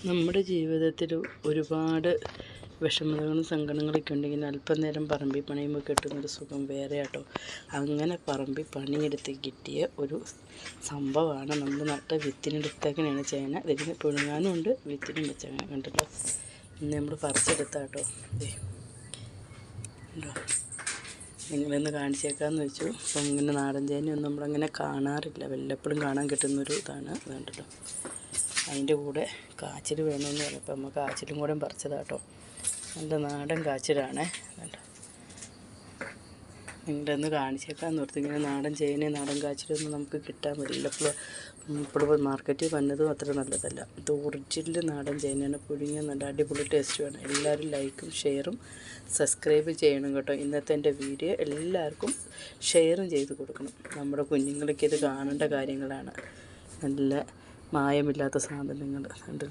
നമ്മുടെ ജീവിതത്തിൽ ഒരുപാട് വിഷമതകളും സങ്കടങ്ങളൊക്കെ ഉണ്ടെങ്കിൽ അല്പം നേരം പറമ്പിൽ പണിയുമ്പോൾ കിട്ടുന്നൊരു സുഖം വേറെ കേട്ടോ. അങ്ങനെ പറമ്പിൽ പണിയെടുത്ത് കിട്ടിയ ഒരു സംഭവമാണ് നമ്മൾ നട്ട വിത്തിനെടുത്തേക്കനെയാണ് ചേന. ഇതിന് പുഴുങ്ങാനും ഉണ്ട്, വിത്തിനും വെച്ചങ്ങനെ കണ്ടല്ലോ. ഇന്ന് നമ്മൾ പറിച്ചെടുത്ത കേട്ടോ. ഉണ്ടോ, നിങ്ങളൊന്ന് കാണിച്ചേക്കാമെന്ന് വെച്ചു. അപ്പം ഇങ്ങനെ നാടൻ ചേനയൊന്നും നമ്മളങ്ങനെ കാണാറില്ല, വല്ലപ്പോഴും കാണാൻ കിട്ടുന്നൊരു ഇതാണ്. കണ്ടല്ലോ, അതിൻ്റെ കൂടെ കാച്ചിൽ വേണമെന്ന് പറഞ്ഞപ്പോൾ നമ്മൾ കാച്ചിലും കൂടെ പറിച്ചതാട്ടോ. നല്ല നാടൻ കാച്ചിലാണേ. കണ്ടോ, നിങ്ങളുടെ ഒന്ന് കാണിച്ചേക്കാമെന്ന് ഓർത്ത്. ഇങ്ങനെ നാടൻ ചേനയും നാടൻ കാച്ചിലൊന്നും നമുക്ക് കിട്ടാൻ പറ്റില്ല. ഇപ്പോൾ മാർക്കറ്റിൽ വന്നതും അത്ര നല്ലതല്ല. ഇത് ഒറിജിനൽ നാടൻ ചേനയാണ്. പുഴുങ്ങിയ നല്ല അടിപൊളി ടേസ്റ്റുമാണ്. എല്ലാവരും ലൈക്കും ഷെയറും സബ്സ്ക്രൈബ് ചെയ്യണം കേട്ടോ. ഇന്നത്തെ എൻ്റെ വീഡിയോ എല്ലാവർക്കും ഷെയറും ചെയ്ത് കൊടുക്കണം. നമ്മുടെ കുഞ്ഞുങ്ങൾക്ക് ഇത് കാണേണ്ട കാര്യങ്ങളാണ്. നല്ല മായമില്ലാത്ത സാധനങ്ങൾ കണ്ടല്ലോ.